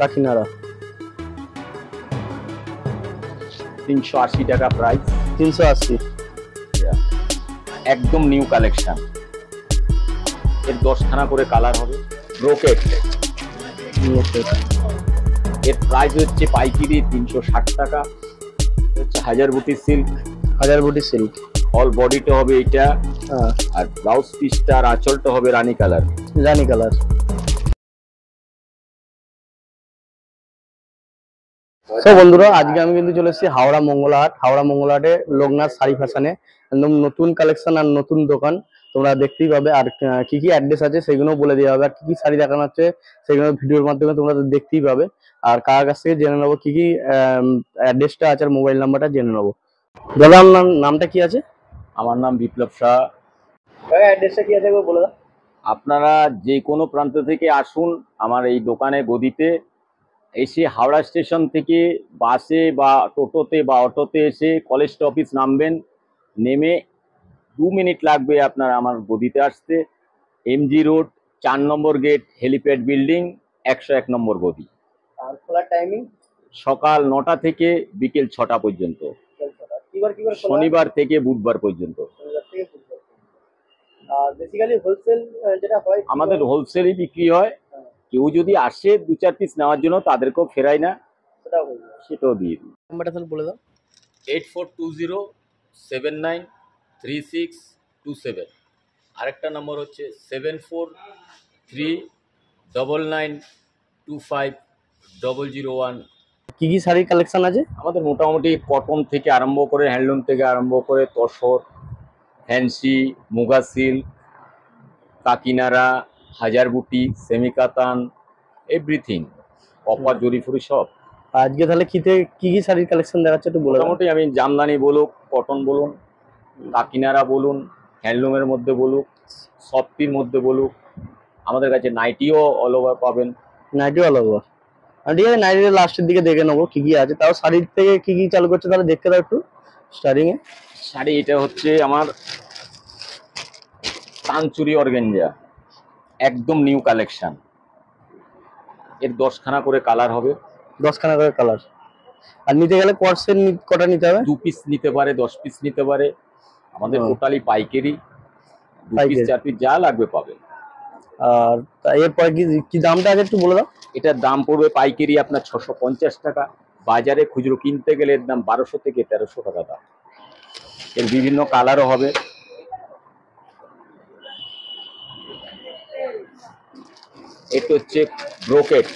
কাকিনাড়া 380 টাকা প্রাইস। 380 একদম new collection. এর 10খানা করে কালার হবে। ব্রোকেট, এর প্রাইস হচ্ছে পাইকারি 360 টাকা। হচ্ছে হাজার বুটি সিল্ক। হাজার বুটি সিল্ক অল বডিটা হবে এটা, আর ব্লাউজ পিসটা আর আঁচলটা হবে রানী কালার। রানী কালার। তো বন্ধুরা, আজকে আমি কিন্তু চলে এসেছি হাওড়া মঙ্গলাহাট। হাওড়া মঙ্গলাহাটে লোকনাথ শাড়ি ফ্যাশনে একদম নতুন কালেকশন আর নতুন দোকান তোমরা দেখতেই পাবে। আর কি কি অ্যাড্রেস আছে সেগুলো বলে দেওয়া হবে, আর কি কি শাড়ি দেখানো হচ্ছে সেগুলো ভিডিওর মাধ্যমে তোমরা দেখতেই পাবে। আর কার কাছ থেকে জেনে নেবো কি কি অ্যাড্রেসটা আছে আর মোবাইল নাম্বারটা জেনে নেবো। দাদার নামটা কি আছে? আমার নাম বিপ্লব শাহ। অ্যাড্রেসটা কি আছে বলে দাও। আপনারা যে কোনো প্রান্ত থেকে আসুন আমার এই দোকানে গদিতে এসে হাওড়া স্টেশন থেকে বাসে বা টোটোতে বা অটোতে এসে কলেজ অফিস নামবেন। নেমে 2 মিনিট লাগবে আপনার আমার গদিতে আসতে। এমজি রোড 4 নম্বর গেট, হেলিপ্যাড বিল্ডিং, 101 নম্বর গদি। আর খোলার টাইমিং সকাল 9টা থেকে বিকেল 6টা পর্যন্ত, শনিবার থেকে বুধবার পর্যন্ত। বেসিক্যালি হোলসেল যেটা হয় আমাদের হোলসেলই বিক্রি হয়। কেউ যদি আসে 2-4 পিস নেওয়ার জন্য তাদেরকেও ফেরাই না, সেটাও দিয়ে দিই। নাম্বারটা তাহলে বলে দাও। 8420793627। আরেকটা নম্বর হচ্ছে 7439925001। কি কি শাড়ির কালেকশন আছে? আমাদের মোটামুটি কটন থেকে আরম্ভ করে, হ্যান্ডলুম থেকে আরম্ভ করে, তসর, ফ্যান্সি, মুগা সিল্ক, কাকিনাড়া, হাজার বুটি, সেমি কাতান, এভরিথিং, কপার জরিফুরি সব। আজকে তাহলে কি কি শাড়ির কালেকশন দেখাচ্ছে একটু বলে দাও। মোটামুটি আমি জামদানি বলুক, কটন বলুন, কাকিনাড়া বলুন, হ্যান্ডলুমের মধ্যে বলুক, সফটির মধ্যে বলুক, আমাদের কাছে নাইটিও অল ওভার পাবেন। Nighty all over. ঠিক আছে, নাইটির লাস্টের দিকে দেখে নেবো কি কি আছে। তাও শাড়ির থেকে কি কি চালু করছে তাহলে দেখতে দাও একটু স্টার্টিং এ। শাড়ি এটা হচ্ছে আমার তানচুরি অর্গানজা, একদম নিউ কালেকশন। এর 10খানা করে কালার হবে। 10খানা করে কালার। আর নিতে গেলে কোর্সের কটা নিতে হবে? 2 পিস নিতে পারে, 10 পিস নিতে পারে। আমাদের টোটালি পাইকারি, 2 পিস 4 পিস যা লাগবে পাবে। আর এরপর কি দামটা আছে একটু বলে দাও। এটার দাম পড়বে পাইকারি আপনার 650 টাকা। বাজারে খুচরো কিনতে গেলে এর দাম 1200 থেকে 1300 টাকা দাম। এর বিভিন্ন কালারও হবে। এটা হচ্ছে ব্রোকেট।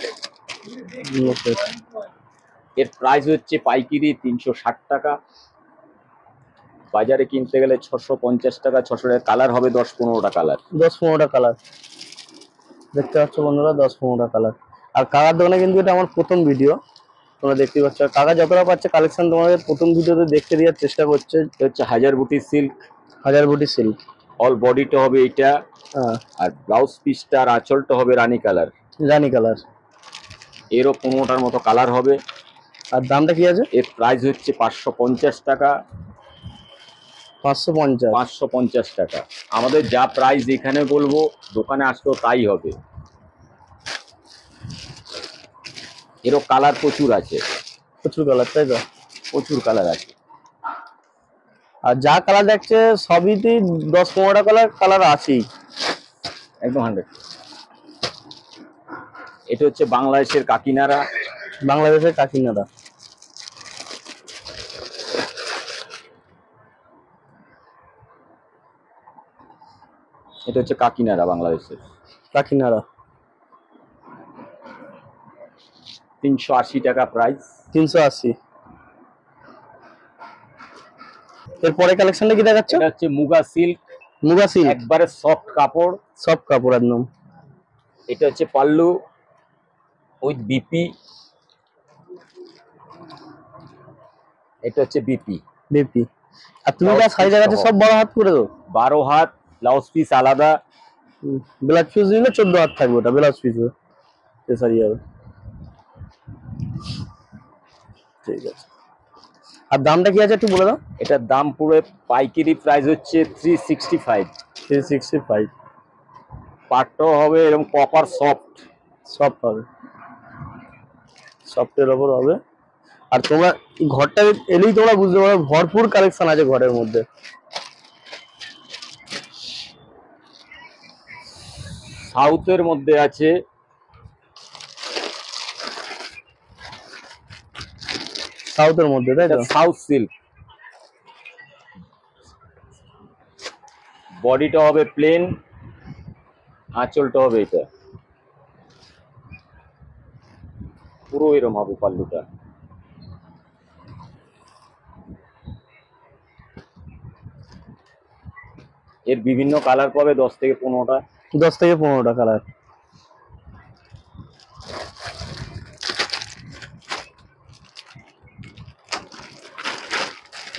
এর প্রাইস হচ্ছে পাইকারি 360 টাকা, বাজারে কিনতে গেলে 650 টাকা। 600 টাকা। কালার হবে 10-15টা কালার। 10-15টা কালার দেখতে পাচ্ছ বন্ধুরা, 10-15টা কালার। আর কাকার দোকানে কিন্তু এটা আমার প্রথম ভিডিও, তোমরা দেখতে পাচ্ছ। কাকা যতটা পাচ্ছে কালেকশন তোমাদের প্রথম ভিডিওতে দেখতে দেওয়ার চেষ্টা করছে। এটা হচ্ছে হাজার বুটি সিল্ক। হাজার বুটি সিল্ক অল বডিটা হবে এটা, আর ব্লাউজ পিসটা আর আঁচলটা হবে রানী কালার। রানী কালার। এরও 15টার মতো কালার হবে। আর দামটা কি আছে? এর প্রাইস হচ্ছে 550 টাকা। 550 টাকা। আমাদের যা প্রাইস এখানে বলবো দোকানে আসলেও তাই হবে। এরও কালার প্রচুর আছে। প্রচুর কালার, তাই তো? প্রচুর কালার আছে। আর যা কালার দেখছে সবই 10-15টা কালার আছেই, একদম 100। এটা হচ্ছে বাংলাদেশের কাকিনাড়া। বাংলাদেশের কাকিনাড়া। এটা হচ্ছে কাকিনাড়া, বাংলাদেশের কাকিনাড়া। 380 টাকা প্রাইস। 380। এরপরে কালেকশনটা কি দেখাচ্ছ? এটা হচ্ছে মুগা সিল্ক। মুগা সিল্ক একবারে সফট কাপড়। সফট কাপড় একদম। এটা হচ্ছে পাল্লু উইথ বিপি। এটা হচ্ছে বিপি। বিপি। আর তুমি যা শাড়ি দেখাচ্ছ সব 12 হাত করে দাও। 12 হাত। ব্লাউজ পিস আলাদা। ব্লাউজ পিস নিলে 14 হাত থাকবে, ওটা ব্লাউজ পিস শাড়ি হবে। ঠিক আছে। আর দামটা কি আছে একটু বলে দাও। এটার দাম পুরো পাইকারি প্রাইস হচ্ছে 365। 365। পাটটাও হবে এরকম কপার সফট। সফট হবে। সফটের ওপর হবে। আর তোমরা ঘরটা এলেই তোমরা বুঝতে পারবে ভরপুর কালেকশন আছে ঘরের মধ্যে। সাউথের মধ্যে আছে সাউথের মধ্যে, তাই তো? সাউথ সিল্ক, বডিটা হবে প্লেন, আঁচলটা হবে এটা পুরো এরকম হবে পাল্লুটা। এর বিভিন্ন কালার পাবে 10 থেকে 15টা। 10 থেকে 15টা কালার।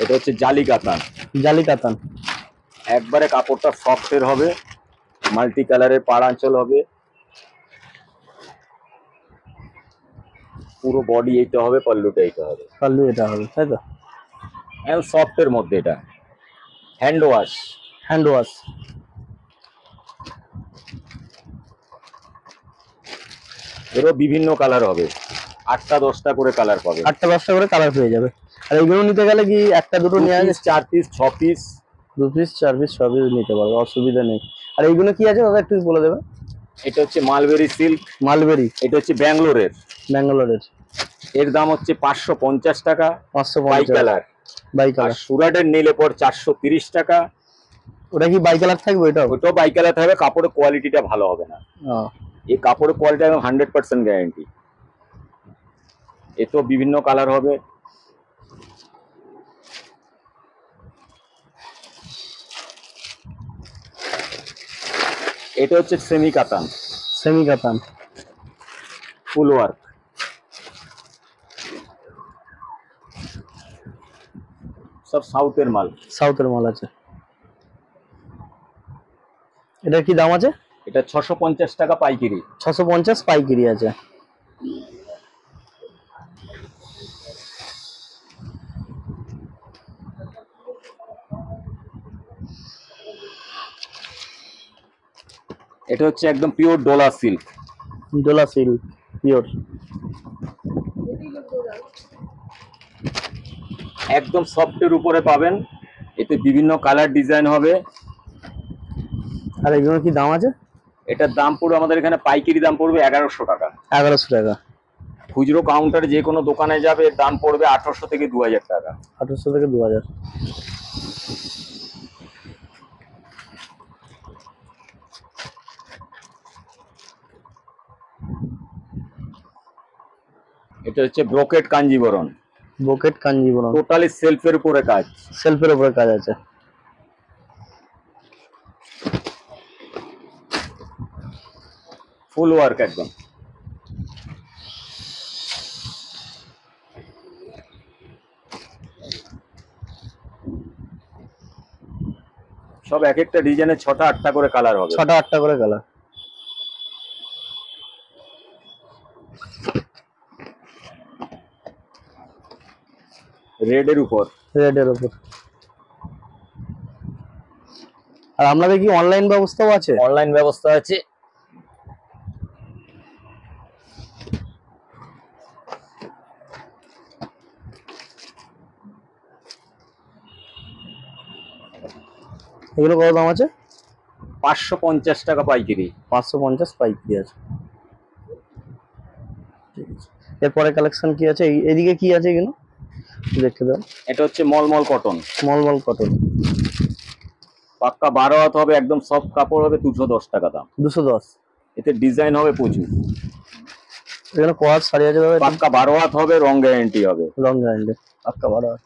এটা হচ্ছে জালি কাতান। জালি কাতান। একবারে কাপড়টা সফটের হবে, মাল্টি কালারের পাড় আঁচল হবে, পুরো বডি এইটা হবে, পাল্লুটা এইটা হবে, পাল্লু এটা হবে, তাই তো? একদম সফটের মধ্যে। এটা হ্যান্ড ওয়াশ। Hand wash. এরও বিভিন্ন কালার হবে, 8টা 10টা করে কালার পাবে। 8টা 10টা করে কালার পেয়ে যাবে। আর এইগুলো নিতে গেলে কি একটা দুটো নেওয়া যায়? 4 piece 6 piece, 2 piece 4 piece 6 piece নিতে পারবে, অসুবিধা নেই। আর এইগুলো কি আছে দাদা একটু বলে দেবে? এটা হচ্ছে মালবেরি সিল্ক। মালবেরি। এটা হচ্ছে ব্যাঙ্গালোরের। ব্যাঙ্গালোরের। এর দাম হচ্ছে 550 টাকা। 550 বাই কালার। বাই আর কালার। সুরাটের নিলে পর 430 টাকা। ওটা কি বাই কালার থাকবে? ওটাও ওটাও বাই কালার থাকবে, কাপড়ের কোয়ালিটিটা ভালো হবে না। এই কাপড়ের কোয়ালিটি একদম 100% গ্যারান্টি। এতো বিভিন্ন কালার হবে। এটা হচ্ছে সেমি কাতান। সেমি কাতান। ফুল ওয়ার্ক। সব সাউথের মাল। সাউথের মাল আছে। এটা কি দাম আছে? এটা 650 টাকা পাইকারি। 650 পাইকারি আছে। এটা হচ্ছে একদম pure Dola silk. Dola silk pure. একদম সফটের উপরে পাবেন, এতে বিভিন্ন কালার ডিজাইন হবে। আর এগুলোর কি দাম আছে? এটার দাম পড়বে আমাদের এখানে পাইকারি দাম পড়বে 1100 টাকা। 1100 টাকা। খুচরো কাউন্টারে যে কোনো দোকানে যাবে এর দাম পড়বে 1800 থেকে 2000 টাকা। 1800 থেকে 2000। এটা হচ্ছে brocade Kanjivaram. Brocade Kanjivaram. Totally সেলফের উপরে কাজ। সেলফের উপরে কাজ আছে। ফুল ওয়ার্ক একদম। সব এক একটা ডিজাইনের 6টা 8টা করে কালার হবে। 6টা 8টা করে কালার। রেড এর উপর। রেড এর উপর। আর আপনাদের কি অনলাইন ব্যবস্থাও আছে? অনলাইন ব্যবস্থা আছে। এগুলো কত দাম আছে? 550 টাকা পাইকারি। 550 পাইকারি আছে। ঠিক আছে। এরপরে কালেকশন কি আছে? এদিকে কি আছে এগুলো দেখতে দাও। এটা হচ্ছে মলমল কটন। মলমল কটন। পাক্কা 12 হাত হবে, একদম সফট কাপড় হবে, 210 টাকা দাম। 210। এতে ডিজাইন হবে প্রচুর। এখানে কোয়ার শাড়ি আছে দাদা? পাক্কা 12 হাত হবে, রং গ্যারান্টি হবে। রং গ্যারান্টি। পাক্কা 12 হাত।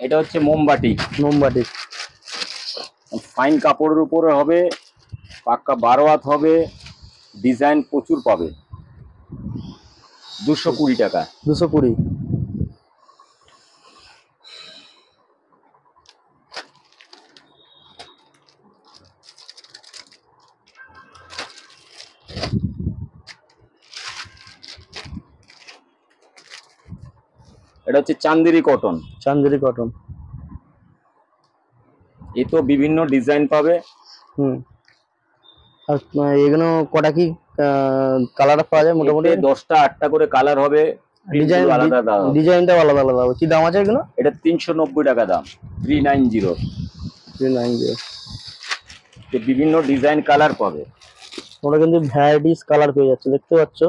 এটা হচ্ছে মোমবাটি। মোমবাটি। ফাইন কাপড়ের উপরে হবে, পাক্কা 12 হাত হবে, ডিজাইন প্রচুর পাবে। 220 টাকা। 220। এটা হচ্ছে চান্দেরি কটন। চান্দেরি কটন। এ তো বিভিন্ন ডিজাইন পাবে। আর এগুলো কটা কি কালার পাওয়া যায় মোটামুটি? 10টা 8টা করে কালার হবে, ডিজাইন আলাদা দাম। ডিজাইনটাও আলাদা আলাদা হবে। কি দাম আছে এগুলো? এটা 390 টাকা দাম, 390। 390। বিভিন্ন ডিজাইন কালার পাবে, তোমরা কিন্তু ভ্যারাইটিস কালার পেয়ে যাচ্ছে, দেখতে পাচ্ছ।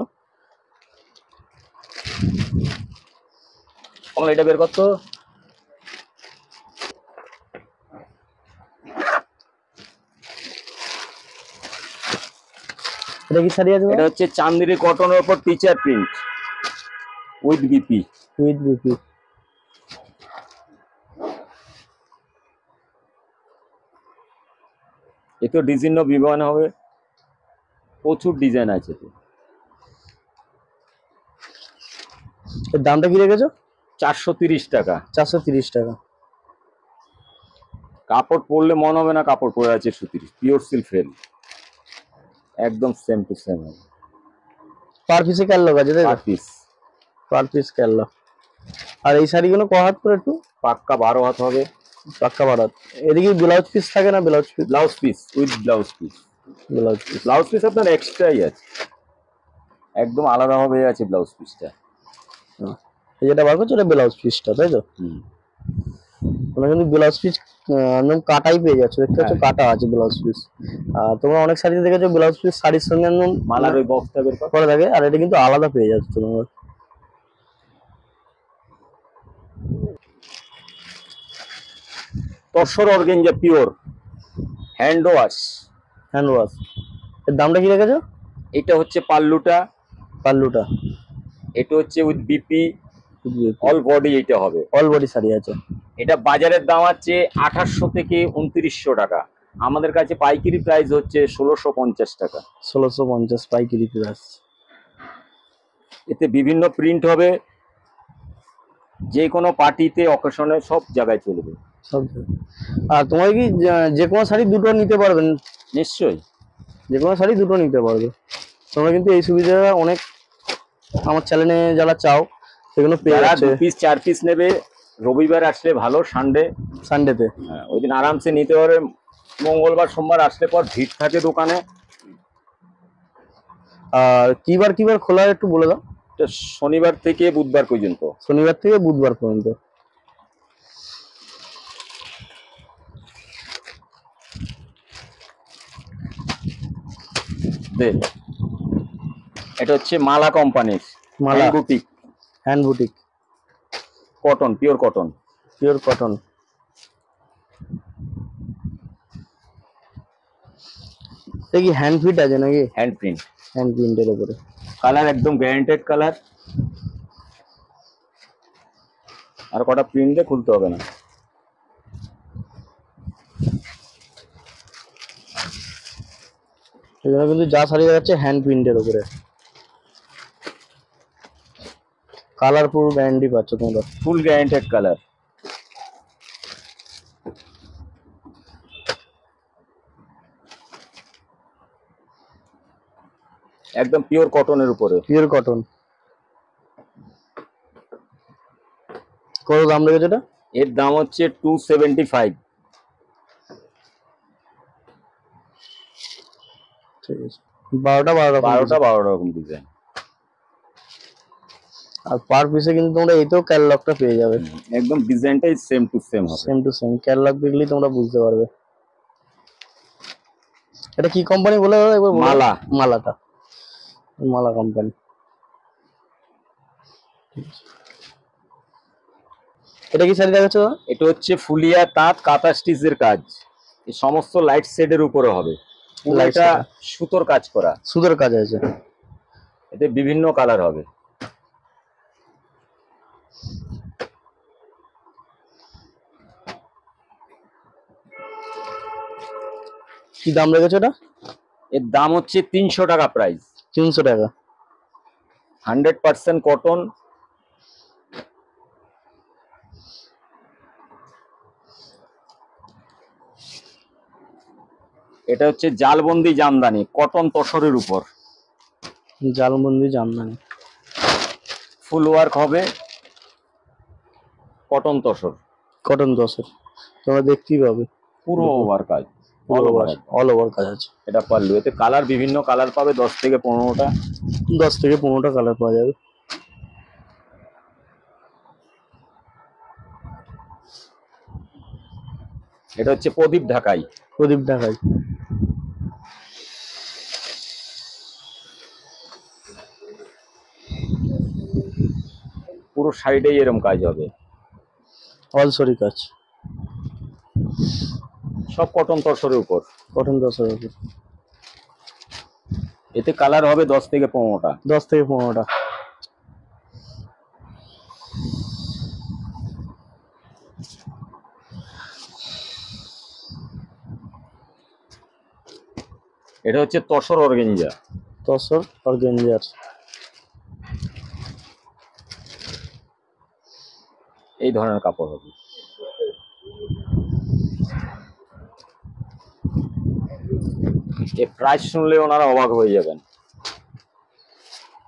এটা বের করতো। এটা কি শাড়ি আছে? এটা হচ্ছে চান্দেরি কটনের উপর teacher print with BP. With BP. এতে ডিজাইন বিমান হবে, প্রচুর ডিজাইন আছে। এর দামটা কি রেখেছো? 430 টাকা। 430 টাকা। কাপড় পরলে মনে হবে না কাপড় পরে আছে সুতির, পিওর সিল্ক ফেল, একদম সেম টু সেম। পার পিসে ক্যাটলগ আছে? Per piece, per piece catalogue. আর এই শাড়িগুলো ক হাত করে? একটু পাক্কা 12 হাত হবে। পাক্কা 12 হাত। এদিকে ব্লাউজ পিস থাকে না? Blouse piece, blouse piece with blouse piece. Blouse piece, blouse piece আপনার এক্সট্রাই আছে, একদম আলাদা হবে আছে ব্লাউজ পিসটা। যেটা বার করছো এটা ব্লাউজ পিসটা, তাই তো? তোমরা কিন্তু ব্লাউজ পিস একদম কাটাই পেয়ে যাচ্ছ, দেখতে পাচ্ছ কাটা আছে ব্লাউজ পিস। আর তোমরা অনেক শাড়িতে দেখেছো ব্লাউজ পিস শাড়ির সঙ্গে একদম মালার ওই বক্সটা বের করে থাকে, আর এটা কিন্তু আলাদা পেয়ে যাচ্ছে তোমরা। Tussar organza pure hand wash. Hand wash. এর দামটা কি রেখেছো? এটা হচ্ছে পাল্লুটা। পাল্লুটা এটা হচ্ছে উইথ বিপি অল বডি, এটা হবে অল বডি শাড়ি আছে। এটা বাজারের দাম আছে 2800 থেকে 2900 টাকা, আমাদের কাছে পাইকারি প্রাইস হচ্ছে 1650 টাকা। 1650 পাইকারি প্রাইস। এতে বিভিন্ন প্রিন্ট হবে, যে কোনো পার্টিতে অকেশনে সব জায়গায় চলবে সব। আর তোমার কি যে কোনো শাড়ি দুটো নিতে পারবেন? নিশ্চয়ই, যে কোনো শাড়ি দুটো নিতে পারবে তোমরা, কিন্তু এই সুবিধাটা অনেক আমার চ্যানেলে যারা চাও সেগুলো পেয়ে যারা যাচ্ছে। 2 পিস 4 পিস নেবে রবিবার আসলে ভালো, সানডেতে ওই দিন আরামসে নিতে পারবে। মঙ্গলবার সোমবার আসলে পর ভিড় থাকে দোকানে। আর কিবার কিবার খোলা একটু বলে দাও। শনিবার থেকে বুধবার পর্যন্ত। শনিবার থেকে বুধবার পর্যন্ত। এটা হচ্ছে মালা কোম্পানির Mala boutique, hand boutique, cotton, pure cotton. Pure cotton. এটা কি হ্যান্ড ফিট আছে নাকি? হ্যান্ড প্রিন্ট, হ্যান্ড প্রিন্টের উপরে। কালার একদম গ্যারান্টেড কালার, আর কটা প্রিন্ট দিয়ে খুলতে হবে না। এখানে কিন্তু যা শাড়ি দেখাচ্ছে হ্যান্ড প্রিন্টের উপরে, কালার পুরো গ্যারান্টি পাচ্ছ তোমরা, ফুল গ্যারান্টেড কালার। একদম পিওর কটনের উপরে, পিওর কটন। কত দাম লেগেছে এটা? এর দাম হচ্ছে 275। ঠিক আছে, 12টা রকম ডিজাইন। আর পার পিসে কিন্তু তোমরা এইটাও ক্যাটালগটা পেয়ে যাবে, একদম ডিজাইনটাই সেম টু সেম হবে, সেম টু সেম। ক্যাটালগ দেখলেই তোমরা বুঝতে পারবে। এটা কি কোম্পানি বলে দাও একবার? মালা। মালাটা মালা কোম্পানি। এটা কি শাড়ি দেখাচ্ছ? এটা হচ্ছে ফুলিয়া তাঁত কাঁথা স্টিচের কাজ, এই সমস্ত লাইট শেডের উপরে হবে, এটা সুতোর কাজ করা, সুতোর কাজ আছে। এতে বিভিন্ন কালার হবে। কি দাম লেগেছে এটা? এর দাম হচ্ছে 300 টাকা প্রাইস। 300 টাকা। 100% কটন। এটা হচ্ছে জালবন্দি জামদানি, কটন তসরের উপর। জালবন্দি জামদানি, ফুল ওয়ার্ক হবে, কটন তসর। কটন তসর তোমরা দেখতেই পাবে, পুরো ওভার কাজ। All over একদম। অল ওভার কাজ আছে। এটা পাল্লু, এতে কালার বিভিন্ন কালার পাবে 10 থেকে 15টা। 10 থেকে 15টা কালার পাওয়া যাবে। এটা হচ্ছে প্রদীপ ঢাকাই। প্রদীপ ঢাকাই। পুরো সাইডেই এরকম কাজ হবে, অল সরি কাজ, সব কটন তসরের উপর। কটন 10-এর উপর। এতে কালার হবে 10 থেকে 15টা। 10 থেকে 15টা। এটা হচ্ছে তসর অর্গানজা। তসর অর্গানজার। এই ধরনের কাপড় হবে। এই প্রাইস শুনলে ওনারা অবাক হয়ে যাবেন।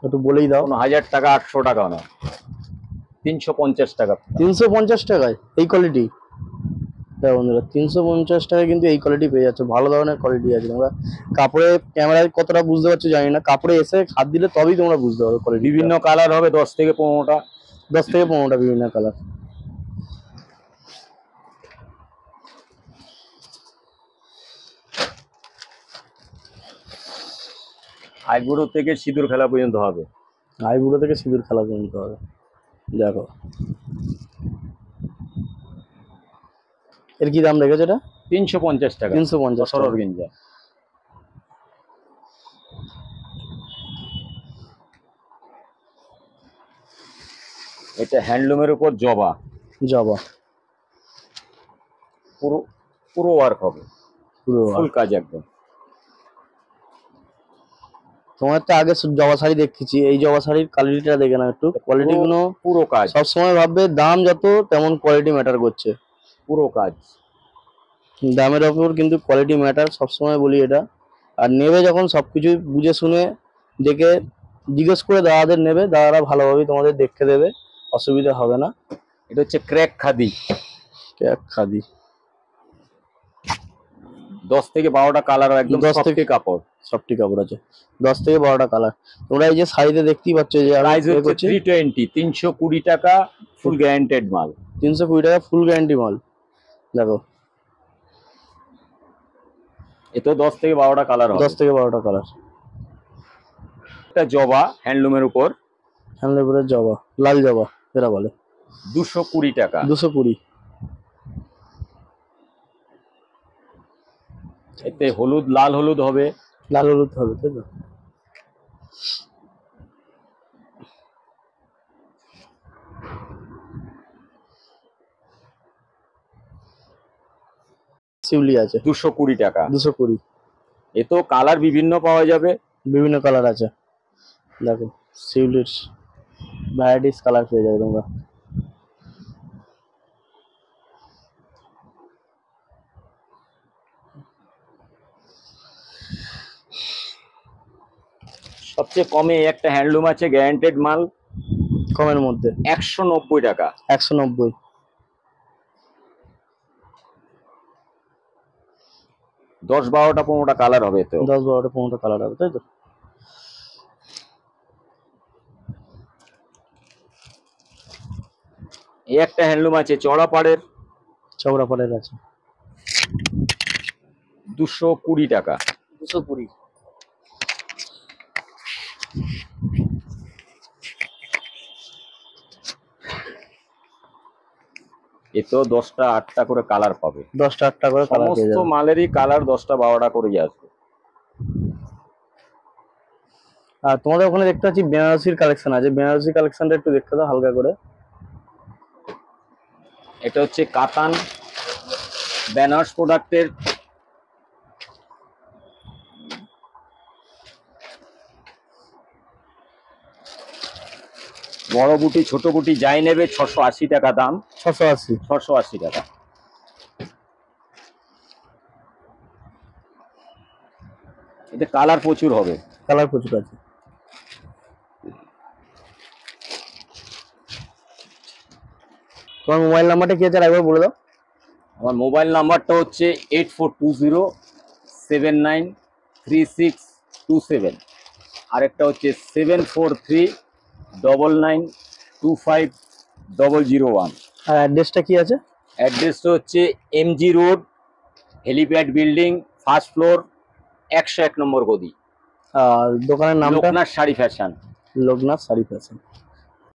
একটু বলেই দাও। কোনো 1000 টাকা 800 টাকা না, 350 টাকা। 350 টাকায় এই কোয়ালিটি? দেখো বন্ধুরা, 350 টাকায় কিন্তু এই কোয়ালিটি পেয়ে যাচ্ছে। ভালো ধরনের কোয়ালিটি আছে। তোমরা কাপড়ে ক্যামেরায় কতটা বুঝতে পারছো জানি না, কাপড়ে এসে হাত দিলে তবেই তোমরা বুঝতে পারবে কোয়ালিটি। বিভিন্ন কালার হবে 10 থেকে 15টা। 10 থেকে 15টা বিভিন্ন কালার। আইবুড়ো থেকে সিঁদুর খেলা পর্যন্ত হবে। আইবুড়ো থেকে সিঁদুর খেলা পর্যন্ত হবে। দেখো এর কি দাম রেখেছে? এটা 350 টাকা। 350 তসর অর্গানজা। এটা হ্যান্ডলুমের উপর জবা। জবা পুরো পুরো ওয়ার্ক হবে, পুরো ফুল কাজ একদম। তোমার তো আগে জবা শাড়ি দেখেছি, এই জবা শাড়ির কোয়ালিটিটা দেখে না একটু। কোয়ালিটি গুলো পুরো কাজ। সবসময় ভাববে দাম যত তেমন কোয়ালিটি ম্যাটার করছে। পুরো কাজ। দামের ওপর কিন্তু কোয়ালিটি ম্যাটার, সবসময় বলি এটা। আর নেবে যখন সবকিছু বুঝে শুনে দেখে জিজ্ঞেস করে দাদাদের নেবে, দাদারা ভালোভাবেই তোমাদের দেখে দেবে, অসুবিধা হবে না। এটা হচ্ছে ক্র্যাক খাদি। ক্র্যাক খাদি। 10 থেকে 12টা কালার, একদম 10 থেকে কাপড়। সফটি কাপড় আছে। 10 থেকে 12টা কালার। তোমরা এই যে শাড়িতে দেখতেই পাচ্ছ যে প্রাইস হচ্ছে 320, 320 টাকা, ফুল গ্যারান্টেড মাল। 320 টাকা ফুল গ্যারান্টি মাল। দেখো এতো 10 থেকে 12টা কালার হবে। 10 থেকে 12টা কালার। এটা জবা হ্যান্ডলুমের উপর। হ্যান্ডের উপরে জবা, লাল জবা এরা বলে। 220 টাকা। 220। এতে হলুদ, লাল হলুদ হবে। লাল হলুদ হবে, তাই তো? শিউলি আছে 220 টাকা। 220। এতো কালার বিভিন্ন পাওয়া যাবে। বিভিন্ন কালার আছে। দেখো শিউলির ভ্যারাইটিস কালার পেয়ে যাবে তোমরা। সবচেয়ে কমে একটা হ্যান্ডলুম আছে, গ্যারান্টেড মাল। কমের মধ্যে 190 টাকা। 190। 10, 12টা 15টা কালার হবে। তো 10, 12টা 15টা কালার হবে, তাই তো? এই একটা হ্যান্ডলুম আছে চড়া পাড়ের। চওড়া পাড়ের আছে 220 টাকা। 220। এতো 10টা 8টা করে কালার পাবে। 10টা 8টা করে কালার পেয়ে সমস্ত যাবে। মালেরই কালার 10টা 12টা করেই আসবে। আর তোমাদের ওখানে দেখতে পাচ্ছি বেনারসির কালেকশন আছে। বেনারসি কালেকশনটা একটু দেখতে দাও হালকা করে। এটা হচ্ছে কাতান বেনারস প্রোডাক্টের। বড় বুটি ছোট বুটি যাই নেবে 680 টাকা দাম। 680। 680 টাকা। এতে কালার প্রচুর হবে। কালার প্রচুর আছে। তোমার মোবাইল নাম্বারটা কি আছে একবার বলে দাও। আমার মোবাইল নাম্বারটা হচ্ছে 8420793627, আরেকটা হচ্ছে 7439925001। আর অ্যাড্রেসটা কি আছে? অ্যাড্রেসটা হচ্ছে MG road, helipad building, first floor, 101 নম্বর গদি, আর দোকানের নামটা? লোকনাথ শাড়ি ফ্যাশন। লোকনাথ শাড়ি ফ্যাশন।